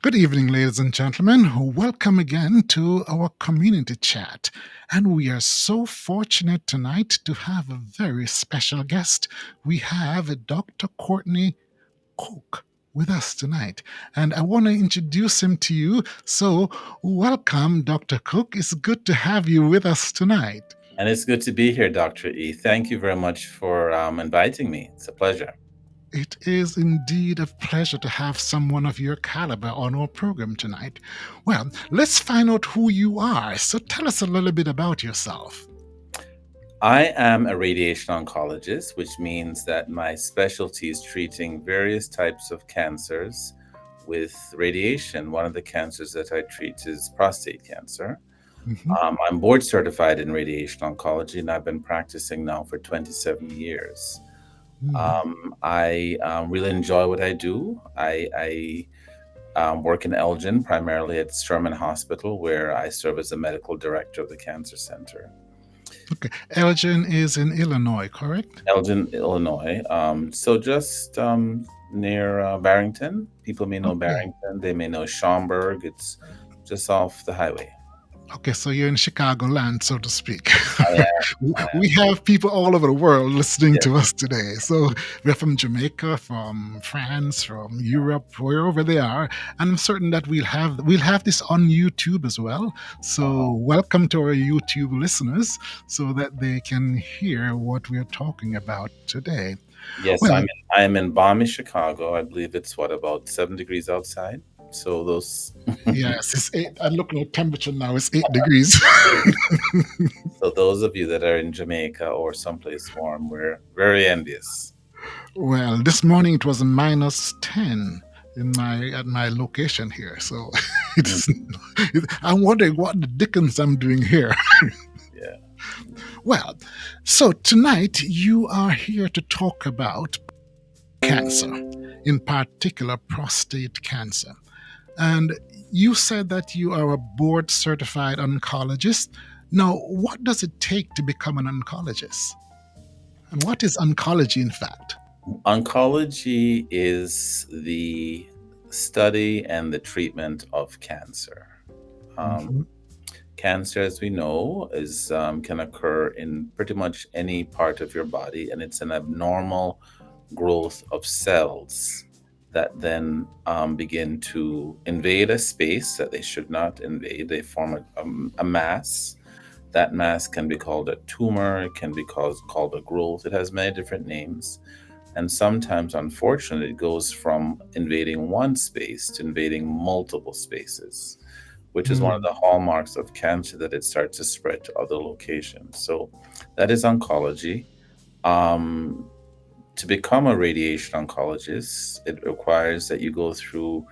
Good evening, ladies and gentlemen. Welcome again to our community chat. And we are so fortunate tonight to have a very special guest. We have Dr. Courtney Coke with us tonight. And I want to introduce him to you. So, welcome, Dr. Cook. It's good to have you with us tonight. And it's good to be here, Dr. E. Thank you very much for inviting me. It's a pleasure. It is indeed a pleasure to have someone of your caliber on our program tonight. Well, let's find out who you are. So tell us a little bit about yourself. I am a radiation oncologist, which means that my specialty is treating various types of cancers with radiation. One of the cancers that I treat is prostate cancer. Mhm. I'm board certified in radiation oncology, and I've been practicing now for 27 years. Mm. I really enjoy what I do. I work in Elgin, primarily at Sherman Hospital, where I serve as the medical director of the cancer center. Okay. Elgin is in Illinois, correct? Elgin, Illinois. So just near Barrington. People may know Okay. Barrington. They may know Schaumburg. It's just off the highway. Okay, so you're in Chicagoland, so to speak. I am. I am. We have people all over the world listening Yes. to us today. So we're from Jamaica, from France, from Europe, wherever they are, and I'm certain that we'll have this on YouTube as well. Uh-huh. So welcome to our YouTube listeners, so that they can hear what we're talking about today. Yes, Well, I'm in balmy Chicago. I believe it's what, about 7 degrees outside. So those yes, it's eight. I'm looking at temperature now. It's 8 degrees. so those of you that are in Jamaica or someplace warm, we're very envious. Well, this morning it was -10 in my at my location here. So it's Mhm. I'm wondering what the dickens I'm doing here. Yeah. Well, so tonight you are here to talk about cancer, in particular prostate cancer. And you said that you are a board certified oncologist. Now, what does it take to become an oncologist? And what is oncology, in fact? Oncology is the study and the treatment of cancer. Mhm. Um, Cancer, as we know, is can occur in pretty much any part of your body, and it's an abnormal growth of cells that then begin to invade a space that they should not invade. They form a mass. That mass can be called a tumor, it can be called a growth. It has many different names. And sometimes, unfortunately, it goes from invading one space to invading multiple spaces, which is one of Mm. the hallmarks of cancer, that it starts to spread to other locations. So that is oncology. Um, to become a radiation oncologist, it requires that you go through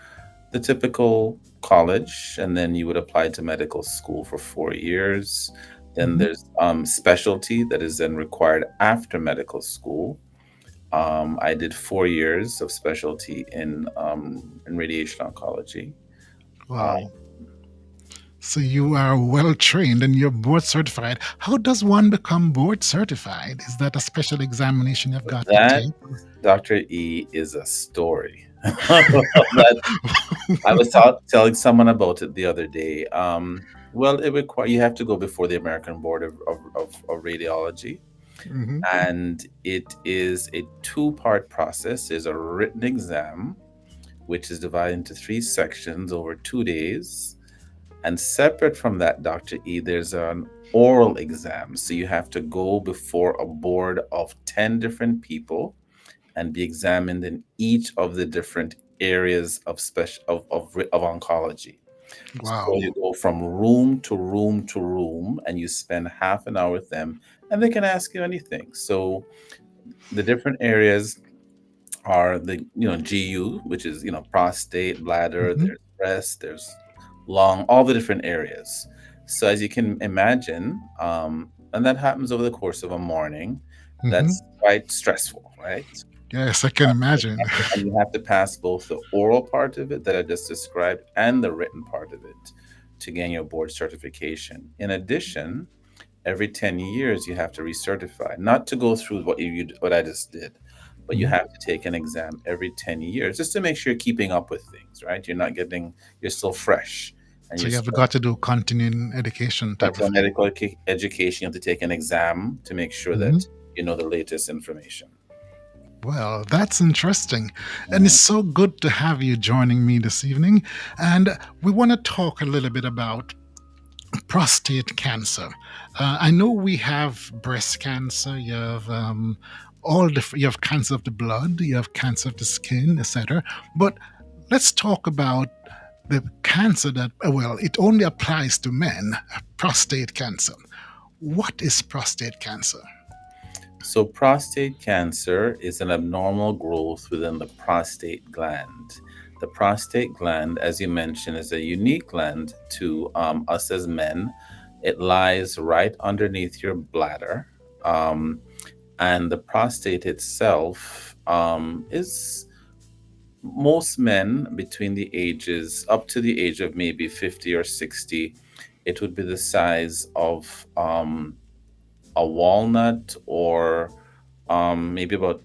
the typical college, and then you would apply to medical school for 4 years. Then Mhm. there's specialty that is then required after medical school. I did 4 years of specialty in radiation oncology. Uh, Wow. So you are well trained and you're board certified. How does one become board certified? Is that a special examination you've got to that, take? Dr. E, is a story. That I was telling someone about it the other day. Well, it require you have to go before the American Board of Radiology, Hmm. and it is a two-part process. There's a written exam, which is divided into three sections over 2 days. And separate from that, Dr. E, there's an oral exam. So you have to go before a board of 10 different people and be examined in each of the different areas of of oncology. So Wow. you go from room to room to room, and you spend half an hour with them, and they can ask you anything. So the different areas are the GU, which is prostate, bladder, Hmm. there's breast, there's lung, all the different areas. So as you can imagine, and that happens over the course of a morning, Hmm. that's quite stressful, right? Yes, I can imagine. And you have to pass both the oral part of it that I just described and the written part of it to gain your board certification. In addition, every 10 years you have to recertify, not to go through what I just did, but you have to take an exam every 10 years just to make sure you're keeping up with things, right? You're still fresh, and So you're you have still got to do continuing education type of got thing. medical education. You have to take an exam to make sure Hmm. that you know the latest information. Well, that's interesting. And it's Mm. so good to have you joining me this evening. And we want to talk a little bit about prostate cancer. I know we have breast cancer, you have you have cancer of the blood, you have cancer of the skin, etc. But let's talk about the cancer that, well, it only applies to men, prostate cancer. What is prostate cancer? So, prostate cancer is an abnormal growth within the prostate gland. The prostate gland, as you mentioned, is a unique gland to us as men. It lies right underneath your bladder. Um, and the prostate itself is most men between the ages up to the age of maybe 50 or 60, it would be the size of a walnut, or maybe about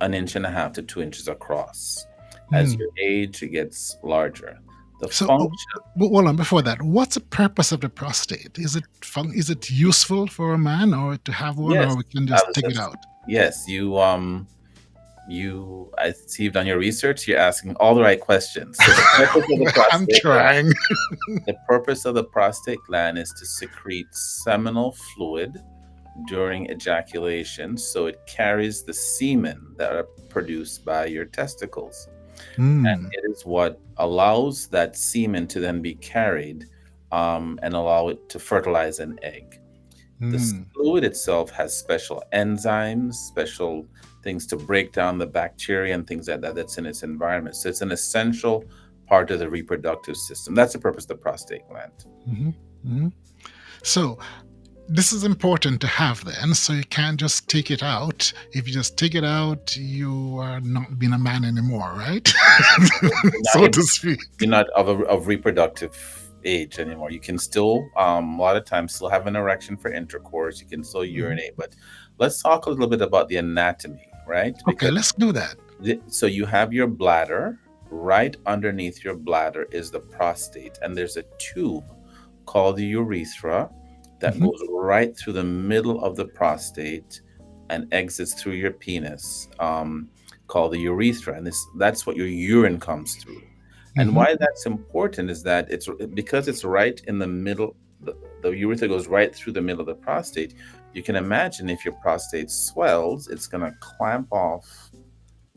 an inch and a half to 2 inches across. As Hmm. your age, it gets larger. The So, function, hold on. Before that, what's the purpose of the prostate? Is it useful for a man, or to have one, yes, or we can I just was take it just, out? yes, I see you've done your research. You're asking all the right questions. So the purpose of the I'm prostate gland, trying. the purpose of the prostate gland is to secrete seminal fluid during ejaculation, so it carries the semen that are produced by your testicles. And Hmm. it is what allows that semen to then be carried and allow it to fertilize an egg. The Hmm. fluid itself has special enzymes, special things to break down the bacteria and things like that that's in its environment. So it's an essential part of the reproductive system. That's the purpose of the prostate gland. Hmm. Hmm. So this is important to have then. So you can't just take it out. If you just take it out, you are not being a man anymore, right? Now So to speak. you're not of reproductive age anymore. You can still, a lot of times, still have an erection for intercourse. You can still Mhm. urinate. But let's talk a little bit about the anatomy, right? Okay, Because let's do that. so you have your bladder. Right underneath your bladder is the prostate, and there's a tube called the urethra that Hmm. goes right through the middle of the prostate and exits through your penis, called the urethra, and that's what your urine comes through. And Hmm. why that's important is that it's because it's right in the middle. The urethra goes right through the middle of the prostate. You can imagine if your prostate swells, it's going to clamp off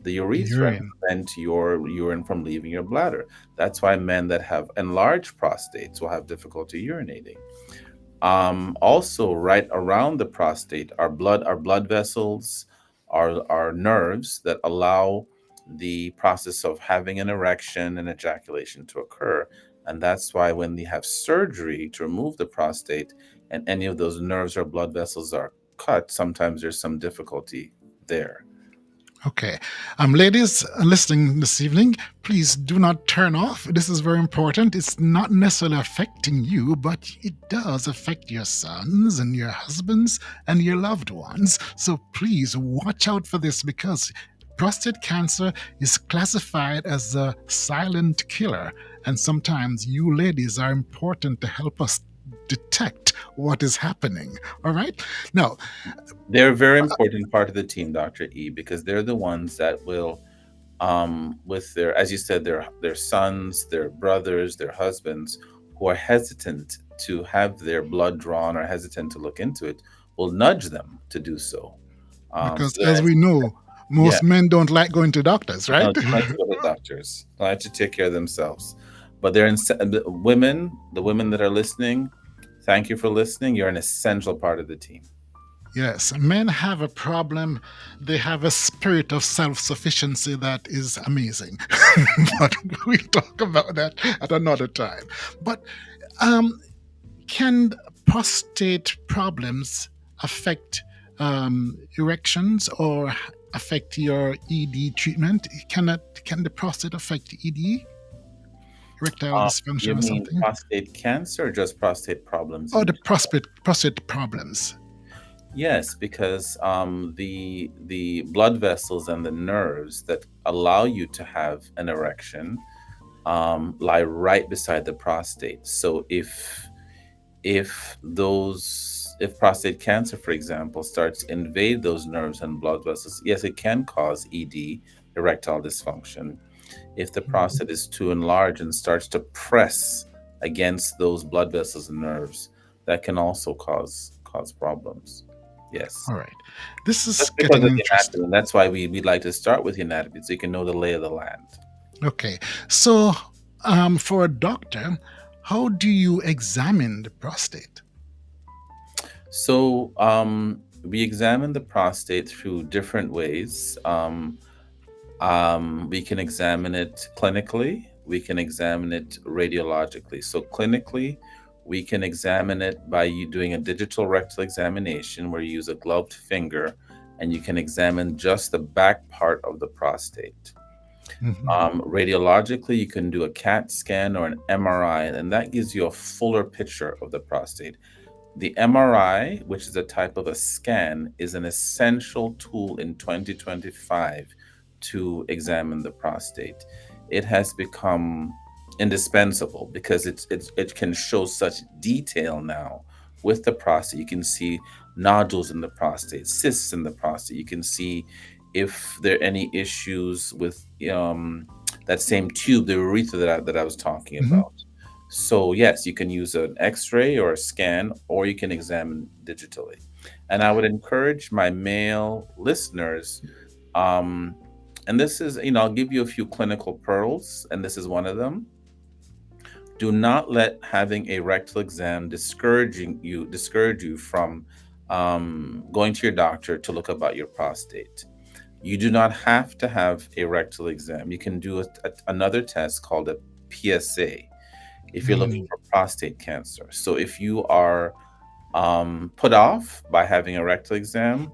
the urethra and Urine. prevent your urine from leaving your bladder. That's why men that have enlarged prostates will have difficulty urinating. Also, right around the prostate are blood vessels, are nerves that allow the process of having an erection and ejaculation to occur. And that's why when they have surgery to remove the prostate and any of those nerves or blood vessels are cut, sometimes there's some difficulty there. Okay. Ladies listening this evening, please do not turn off. This is very important. It's not necessarily affecting you, but it does affect your sons and your husbands and your loved ones. So please watch out for this because prostate cancer is classified as a silent killer. And sometimes you ladies are important to help us detect what is happening. All right? Now, They're a very important part of the team, Dr. E, because they're the ones that will, with their, as you said, their sons, their brothers, their husbands, who are hesitant to have their blood drawn or hesitant to look into it, will nudge them to do so. because So as that, we know, yeah, most men don't like going to doctors, no, right? they like to go to doctors. They like to take care of themselves. But the women that are listening, thank you for listening. You're an essential part of the team. Yes, men have a problem. They have a spirit of self sufficiency that is amazing. But we'll talk about that at another time. But um, can prostate problems affect erections or affect your ED treatment? Can the prostate affect ED, erectile You dysfunction, or mean something? prostate cancer or just prostate problems Or in the general? prostate problems? Yes, because the blood vessels and the nerves that allow you to have an erection lie right beside the prostate. So if prostate cancer, for example, starts to invade those nerves and blood vessels, yes, it can cause ED, erectile dysfunction. If the Mhm. prostate is too enlarged and starts to press against those blood vessels and nerves, that can also cause problems. Yes. All right. This is Just because getting of the interesting. anatomy. And that's why we like to start with the anatomy so you can know the lay of the land. Okay. So, for a doctor, how do you examine the prostate? So we examine the prostate through different ways. We can examine it clinically, we can examine it radiologically. So, clinically, we can examine it by you doing a digital rectal examination where you use a gloved finger and you can examine just the back part of the prostate. Hmm. Radiologically, you can do a CAT scan or an MRI, and that gives you a fuller picture of the prostate. The MRI, which is a type of a scan, is an essential tool in 2025 to examine the prostate. It has become indispensable because it can show such detail now with the prostate. You can see nodules in the prostate, cysts in the prostate. You can see if there are any issues with that same tube, the urethra that I was talking Hmm. about. So, yes, you can use an x ray or a scan, or you can examine digitally. And I would encourage my male listeners, um, and this is, I'll give you a few clinical pearls, and this is one of them. Do not let having a rectal exam discourage you from going to your doctor to look about your prostate. You do not have to have a rectal exam. You can do another test called a PSA if you're looking Mm. for prostate cancer. So if you are put off by having a rectal exam,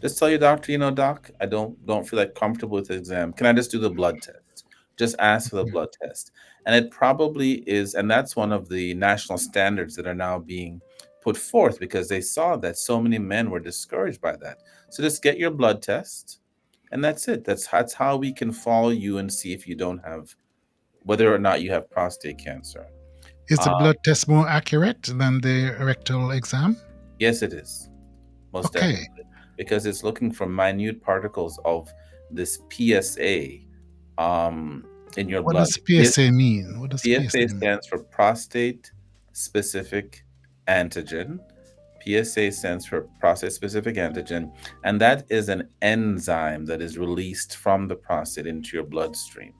just tell your doctor, doc, I don't feel like comfortable with the exam. Can I just do the blood test? Just ask for the blood test. And it probably is, and that's one of the national standards that are now being put forth because they saw that so many men were discouraged by that. So just get your blood test, and that's it. That's how we can follow you and see if you don't have whether or not you have prostate cancer. Is the Uh, blood test more accurate than the rectal exam? yes, it is. Most Okay. definitely, because it's looking for minute particles of this PSA um, in your What blood. does PSA mean? What does PSA PSA mean? stands for prostate specific antigen. PSA stands for prostate specific antigen, and that is an enzyme that is released from the prostate into your bloodstream.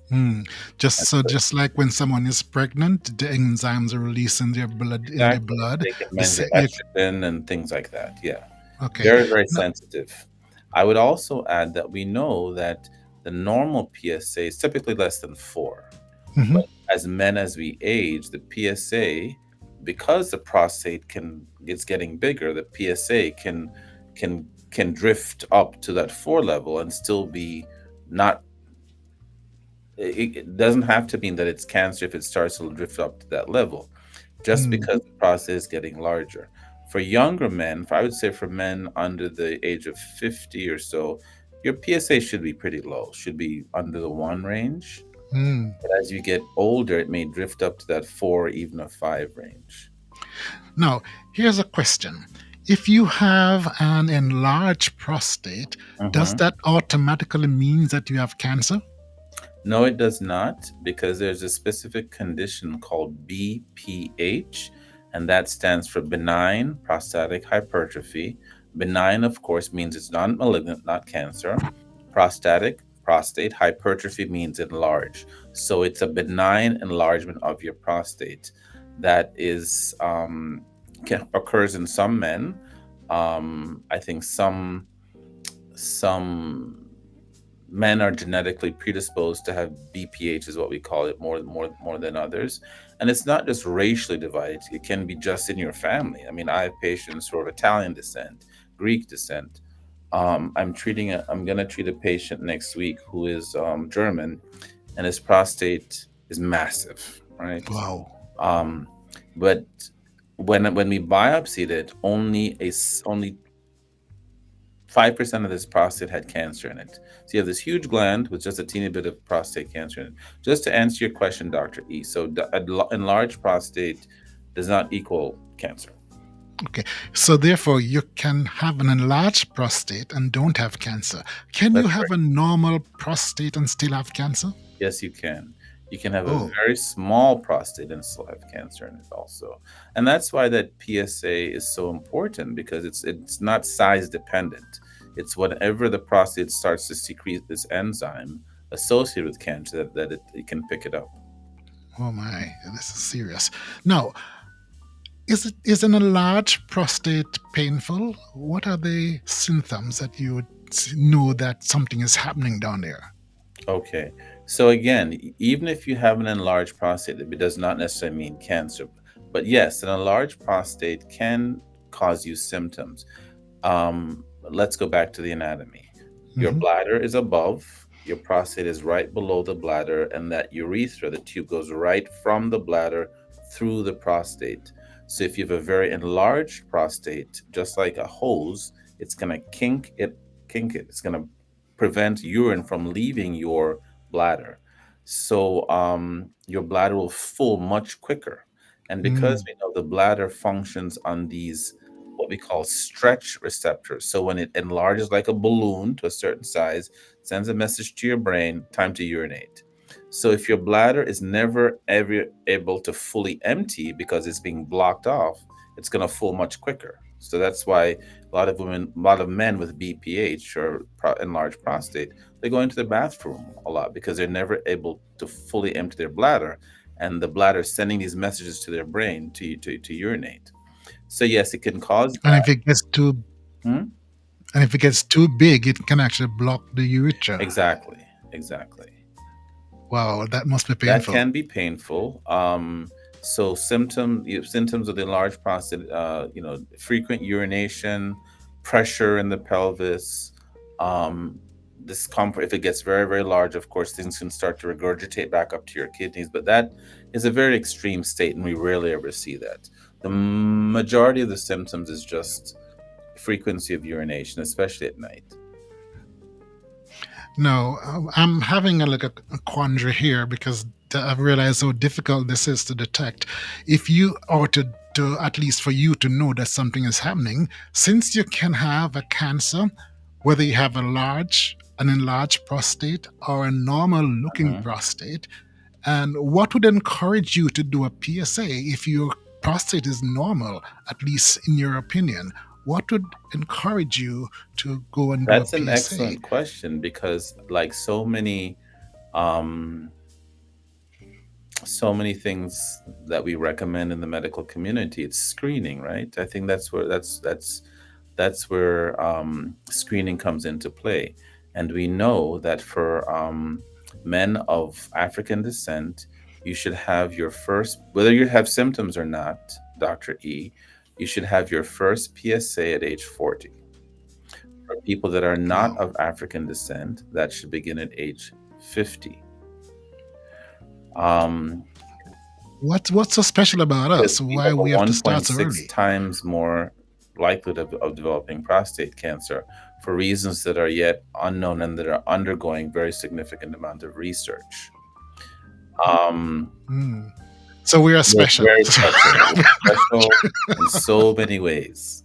Hmm. Just And so, so, just like when someone is pregnant, the enzymes are released in their blood. In their exactly, blood, they can the measure you, estrogen and things like that. Yeah. okay. Very, very No, sensitive. I would also add that we know that the normal PSA is typically less than 4. mhm, But as men, as we age, the PSA, because the prostate can it's getting bigger, the PSA can can drift up to that 4 level and still be not. It doesn't have to mean that it's cancer if it starts to drift up to that level, just mm, because the prostate is getting larger. For younger men, I would say for men under the age of 50 or so, your PSA should be pretty low, should be under the 1 range. mm. But as you get older, it may drift up to that 4, even a 5 range. Now, here's a question. If you have an enlarged prostate, does Hmm. that automatically mean that you have cancer? No, it does not, because there's a specific condition called BPH, and that stands for benign prostatic hypertrophy. Benign, of course, means it's non malignant, not cancer. Prostate hypertrophy means enlarged. So it's a benign enlargement of your prostate that occurs in some men. I think some men are genetically predisposed to have BPH, is what we call it, more than others. And it's not just racially divided; it can be just in your family. I mean, I have patients who are of Italian descent, Greek descent. I'm gonna treat a patient next week who is German, and his prostate is massive, right? Wow. Um, but when we biopsied it, only 5% of this prostate had cancer in it. So you have this huge gland with just a teeny bit of prostate cancer in it. Just to answer your question, Dr. E, so enlarged prostate does not equal cancer. Okay. So therefore, you can have an enlarged prostate and don't have cancer. Can you That's have correct. a normal prostate and still have cancer? Yes, you can. You can have a Oh, very small prostate and still have cancer in it also. And that's why that PSA is so important, because it's not size dependent. It's whenever the prostate starts to secrete this enzyme associated with cancer it can pick it up. oh my, this is serious. Now, is an enlarged prostate painful? What are the symptoms that you would know that something is happening down there? Okay. So again, even if you have an enlarged prostate, it does not necessarily mean cancer. But yes, an enlarged prostate can cause you symptoms. Let's go back to the anatomy. Your Hmm. bladder is above, your prostate is right below the bladder, and that urethra, the tube, goes right from the bladder through the prostate. So if you have a very enlarged prostate, just like a hose, it's going to kink it. It's going to prevent urine from leaving your bladder. So your bladder will full much quicker. And because Mm, we know the bladder functions on these what we call stretch receptors. So when it enlarges like a balloon to a certain size, sends a message to your brain, time to urinate. So if your bladder is never ever able to fully empty because it's being blocked off, it's going to full much quicker. So that's why a lot of men with BPH or enlarged prostate, they go into the bathroom a lot because they're never able to fully empty their bladder, and the bladder is sending these messages to their brain to urinate. So yes, it can cause and that. if it gets too Hmm? and if it gets too big, it can actually block the urethra. Exactly, exactly. Wow, that must be That painful. can be painful. So symptoms of the enlarged prostate, frequent urination, pressure in the pelvis, um, discomfort. If it gets very, very large, of course, things can start to regurgitate back up to your kidneys. But that is a very extreme state, and we rarely ever see that. The majority of the symptoms is just frequency of urination, especially at night. No, I'm having a quandary here because I've realized how difficult this is to detect. If you or to at least for you to know that something is happening, since you can have a cancer, whether you have an enlarged prostate or a normal looking Mhm. prostate, and what would encourage you to do a PSA if your prostate is normal, at least in your opinion? What would encourage you to go and do a That's an PSA? excellent question because, like um, so many things that we recommend in the medical community, it's screening, right? I think that's where screening comes into play, and we know that for men of African descent, you should have your first, whether you have symptoms or not, Doctor E, you should have your first PSA at age 40. For people that are not Wow. of African descent, that should begin at age 50. Um, What's so special about because us? we Why have a we have to start so 1.6 early? times more likelihood of developing prostate cancer for reasons that are yet unknown and that are undergoing very significant amount of research. Um, Hmm. So we are we're special. very special. We're special in so many ways.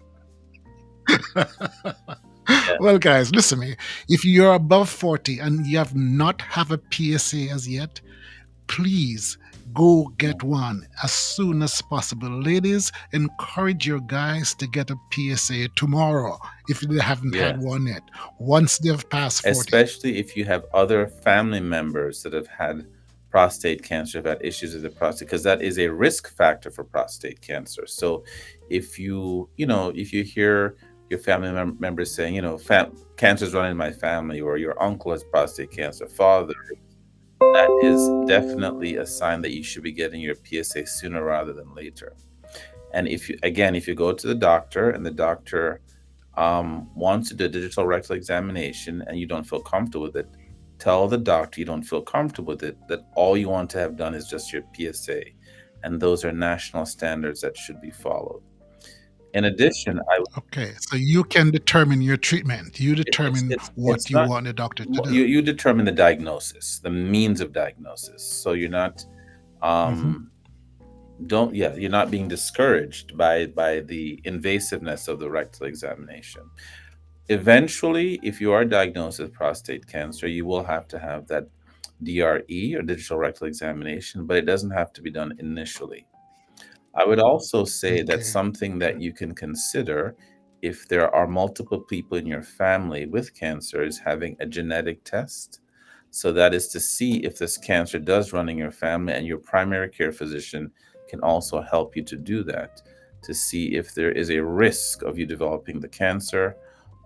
Yeah. Well, guys, listen to me. If you're above 40 and you have not have a PSA as yet, please go get one as soon as possible. Ladies, encourage your guys to get a PSA tomorrow if they haven't had Yes. one yet, once they've passed 40. Especially if you have other family members that have had prostate cancer, have had issues with the prostate, because that is a risk factor for prostate cancer. So if you hear your family members saying, cancer is running in my family, or your uncle has prostate cancer, father, that is definitely a sign that you should be getting your PSA sooner rather than later. And if you go to the doctor and the doctor wants to do a digital rectal examination and you don't feel comfortable with it, tell the doctor you don't feel comfortable with it, that all you want to have done is just your PSA. and those are national standards that should be followed. In addition, Okay, so you can determine your treatment. You determine it's what you not want the doctor to do. you determine the diagnosis, the means of diagnosis. So you're not Hmm. um, don't yeah you're not being discouraged by the invasiveness of the rectal examination. Eventually, if you are diagnosed with prostate cancer, you will have to have that DRE, or digital rectal examination, but it doesn't have to be done initially. I would also say that Okay. something that you can consider, if there are multiple people in your family with cancer, is having a genetic test. So that is to see if this cancer does run in your family, and your primary care physician can also help you to do that, to see if there is a risk of you developing the cancer,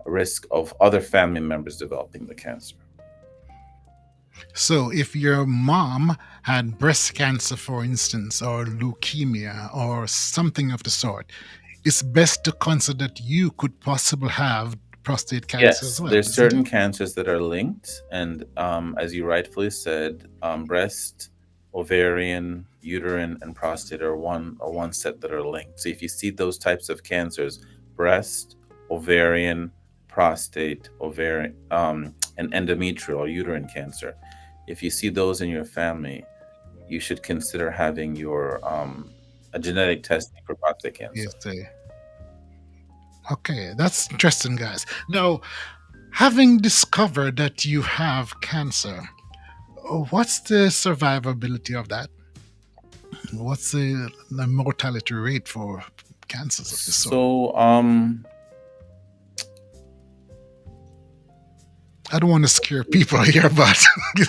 a risk of other family members developing the cancer. So if your mom had breast cancer, for instance, or leukemia or something of the sort, it's best to consider that you could possibly have prostate cancer as Yes, well, there's isn't it? certain cancers that are linked, and as you rightfully said, breast, ovarian, uterine, and prostate are one set that are linked. So if you see those types of cancers, breast, ovarian, prostate, ovarian, and endometrial or uterine cancer, if you see those in your family, you should consider having your a genetic testing for prostate cancer. Yes. Okay, that's interesting, guys. Now, having discovered that you have cancer, what's the survivability of that? What's the mortality rate for cancers of this sort? So, I don't want to scare people here, but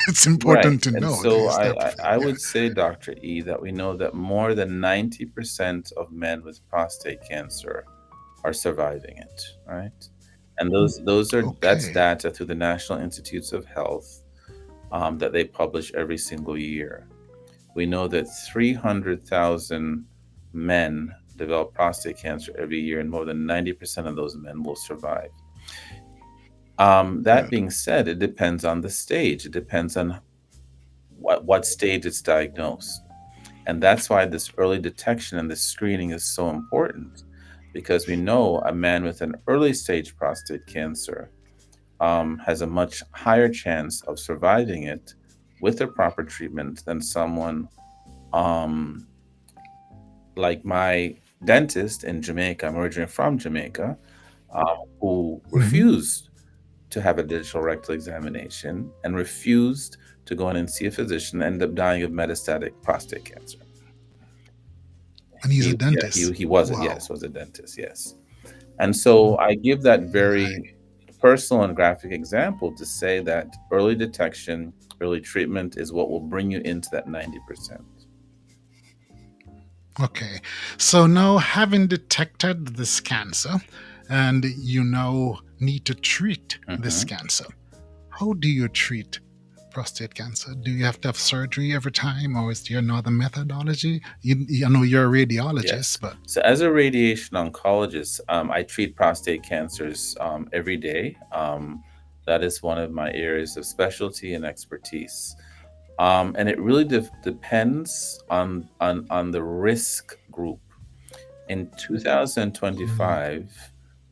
it's right. important to And know so this type of thing. I Yeah. would say, Dr. E, that we know that more than 90% of men with prostate cancer are surviving it, right? And that's Okay. data through the National Institutes of Health, that they publish every single year. We know that 300,000 men develop prostate cancer every year, and more than 90% of those men will survive. That Good. being said, it depends on the stage. It depends on what stage it's diagnosed. And that's why this early detection and this screening is so important, because we know a man with an early stage prostate cancer has a much higher chance of surviving it with the proper treatment than someone um, like my dentist in Jamaica. I'm originally from Jamaica, who Hmm. refused to have a digital rectal examination and refused to go in and see a physician, ended up dying of metastatic prostate cancer. And he's a dentist. He was a Wow. yes, was a dentist, yes. And so I give that My. very personal and graphic example to say that early detection, early treatment is what will bring you into that 90%. Okay. So now, having detected this cancer, and you now need to treat this Hmm. cancer, how do you treat prostate cancer? Do you have to have surgery every time, or is there another methodology? You know you're a radiologist, Yes. but So as a radiation oncologist, I treat prostate cancers every day. That is one of my areas of specialty and expertise. And it really depends on the risk group. In mm, 2025,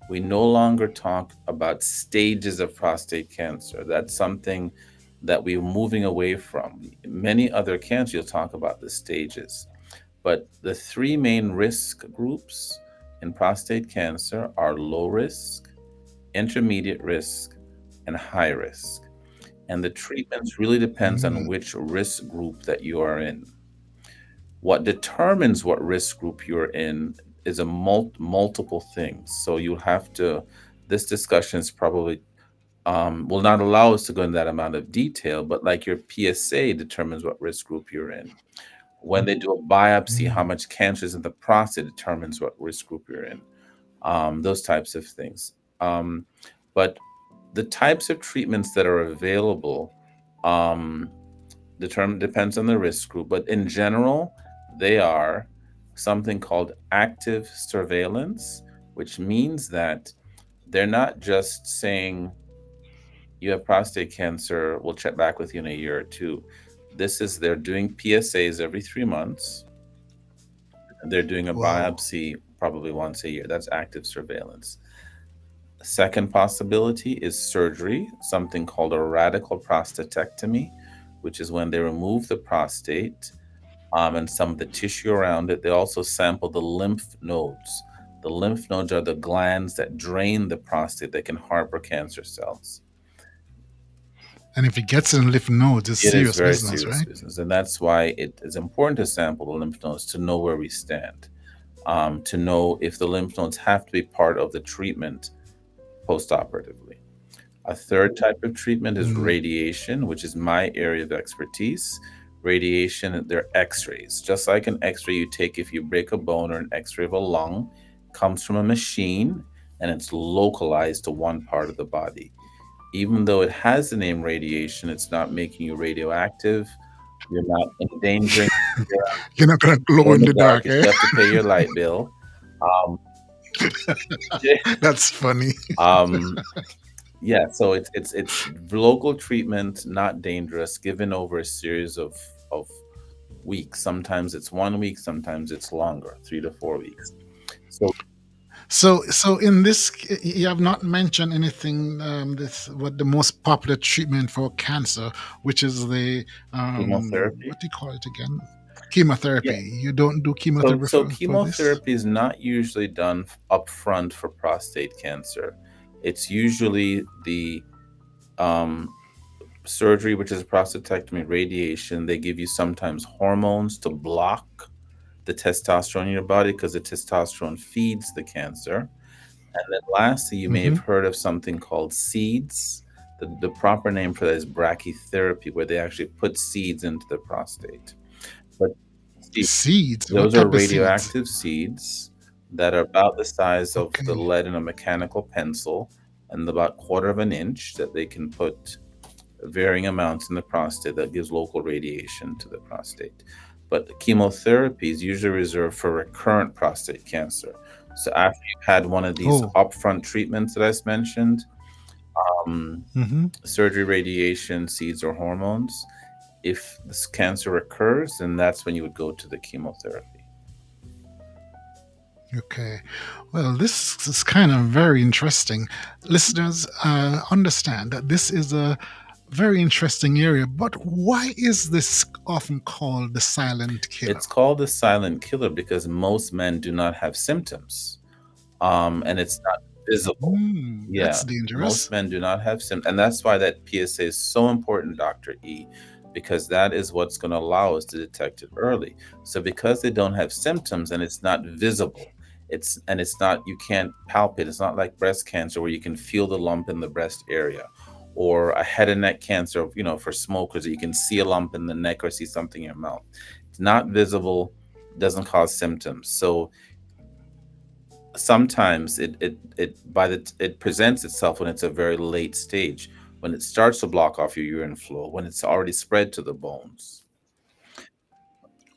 we no longer talk about stages of prostate cancer. That's something that we're moving away from. Many other cancers, you'll talk about the stages. But the three main risk groups in prostate cancer are low risk, intermediate risk, and high risk. And the treatments really depends on mm, which risk group that you are in. What determines what risk group you're in is a multiple things. So you have to. This discussion is probably will not allow us to go in that amount of detail, but like your PSA determines what risk group you're in. When they do a biopsy, how mm, much cancer is in the prostate determines what risk group you're in. Those types of things. Um, but the types of treatments that are available um, depends on the risk group, but in general, they are something called active surveillance, which means that they're not just saying you have prostate cancer, we'll check back with you in a year or two. This is they're doing PSAs every 3 months. They're doing a Wow. biopsy probably once a year. That's active surveillance. Second possibility is surgery, something called a radical prostatectomy, which is when they remove the prostate and some of the tissue around it. They also sample the lymph nodes. The lymph nodes are the glands that drain the prostate that can harbor cancer cells. And if it gets in lymph nodes, it's It is serious very business, serious right? business, and that's why it is important to sample the lymph nodes to know where we stand, to know if the lymph nodes have to be part of the treatment postoperatively. A third type of treatment is Mm. radiation, which is my area of expertise. Radiation, they're x-rays. Just like an x-ray you take if you break a bone, or an x-ray of a lung, comes from a machine and it's localized to one part of the body. Even though it has the name radiation, it's not making you radioactive. You're not endangering. You're not gonna glow You're in in the the dark. dark, You eh? still have to pay your light bill. Um, That's funny. um, yeah, so it's local treatment, not dangerous, given over a series of weeks. Sometimes it's 1 week, sometimes it's longer, 3 to 4 weeks. So So in this, you have not mentioned anything. This what the most popular treatment for cancer, which is the chemotherapy. what do you call it again? Yeah. Chemotherapy. You don't do chemotherapy So for this? chemotherapy is not usually done upfront for prostate cancer. It's usually the um, surgery, which is prostatectomy, radiation. They give you sometimes hormones to block the testosterone in your body because the testosterone feeds the cancer. And then lastly, you may Hmm. have heard of something called seeds. The proper name for that is brachytherapy, where they actually put seeds into the prostate. But see, Seeds. What those are type of seeds? radioactive seeds that are about the size of the Okay. lead in a mechanical pencil and about quarter of an inch, that they can put varying amounts in the prostate that gives local radiation to the prostate. But chemotherapy is usually reserved for recurrent prostate cancer. So after you've had one of these Oh. upfront treatments that I mentioned, um, Hmm. surgery, radiation, seeds, or hormones, if this cancer recurs, then that's when you would go to the chemotherapy. Okay. Well, this is kind of very interesting. Listeners, understand that this is a very interesting area, but why is this often called the silent killer? It's called the silent killer because most men do not have symptoms, and it's not visible. Hmm, Yeah, that's most dangerous. men do not have symptoms, and that's why that PSA is so important, Dr. E, because that is what's going to allow us to detect it early. So because they don't have symptoms and it's not visible, it's not, you can't palpate. It's not like breast cancer where you can feel the lump in the breast area, or a head and neck cancer, for smokers, you can see a lump in the neck or see something in your mouth. It's not visible, doesn't cause symptoms. So sometimes it presents itself when it's a very late stage, when it starts to block off your urine flow, when it's already spread to the bones.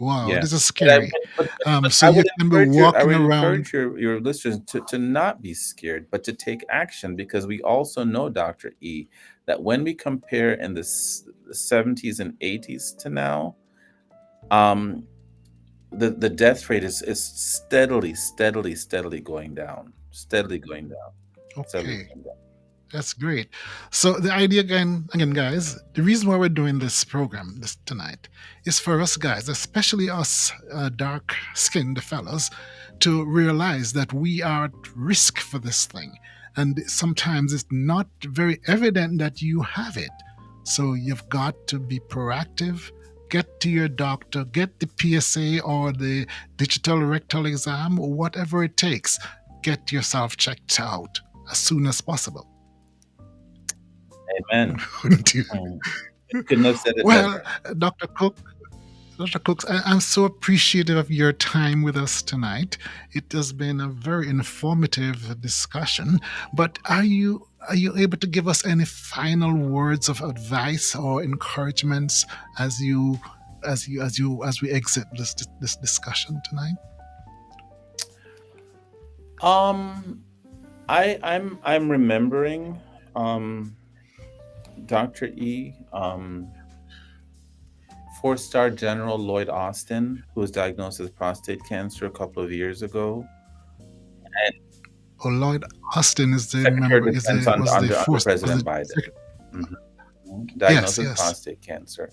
Wow, Yeah. this is But I scary. but So you can be I walking would around. encourage your listeners to not be scared, but to take action, because we also know, Dr. E, that when we compare in the 70s and 80s to now, um, the death rate is steadily going down, steadily going down, steadily Okay, going down. that's great. So the idea again, guys, the reason why we're doing this program this tonight is for us guys, especially us dark-skinned fellas, to realize that we are at risk for this thing, and sometimes it's not very evident that you have it. So you've got to be proactive. Get to your doctor, get the PSA or the digital rectal exam, or whatever it takes. Get yourself checked out as soon as possible. Amen. Wouldn't you? Mm. Couldn't have said it Well, better. Dr. Cook, Dr. Cooks, I'm so appreciative of your time with us tonight. It has been a very informative discussion. But are you able to give us any final words of advice or encouragements as you as we exit this discussion tonight? Um, I'm remembering, Dr. E, Four-star General Lloyd Austin, who was diagnosed with prostate cancer a couple of years ago, and Oh, Lloyd Austin is the Secretary of member. Is Defense the was the under force was President the Biden, hmm diagnosed yes, with yes. prostate cancer.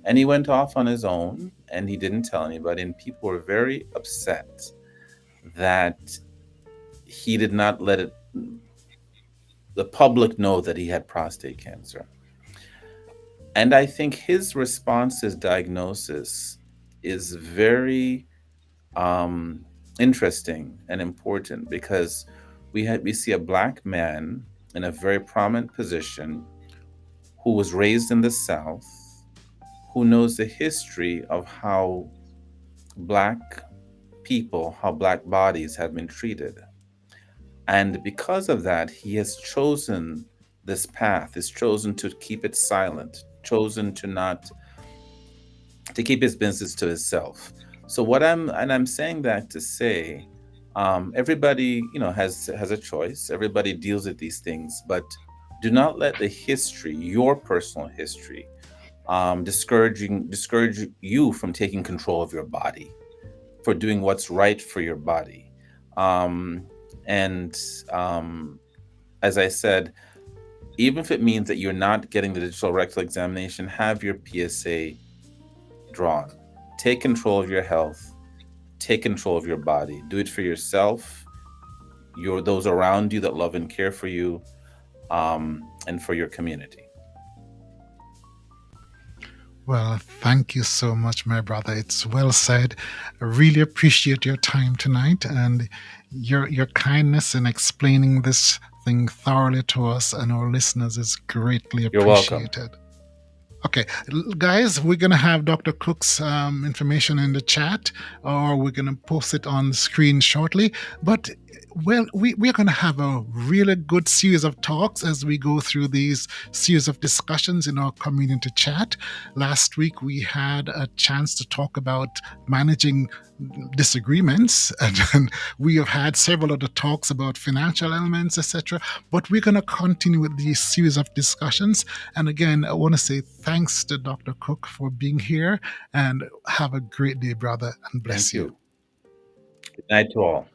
And he went off on his own and he didn't tell anybody. And people were very upset that he did not let the public know that he had prostate cancer. And I think his response to his diagnosis is very um, interesting and important because we see a black man in a very prominent position who was raised in the South, who knows the history of how black people, how black bodies have been treated. And because of that, he has chosen this path, has chosen to keep it silent, chosen to not to keep his business to himself. So I'm saying that to say, everybody has a choice. Everybody deals with these things, but do not let the history, your personal history, discourage you from taking control of your body, for doing what's right for your body. Um, and as I said, even if it means that you're not getting the digital rectal examination, have your PSA drawn. Take control of your health. Take control of your body. Do it for yourself, those around you that love and care for you, and for your community. Well, thank you so much, my brother. It's well said. I really appreciate your time tonight and your kindness in explaining this thing thoroughly to us and our listeners is greatly You're welcome. appreciated. Okay, guys, we're going to have Dr. Cook's information in the chat, or we're going to post it on the screen shortly. But well, we're going to have a really good series of talks as we go through these series of discussions in our community chat. Last week, we had a chance to talk about managing disagreements, and then we have had several other talks about financial elements, etc. But we're going to continue with these series of discussions. And again, I want to say thanks to Dr. Cook for being here, and have a great day, brother, and bless Thank you. you. Good night to all.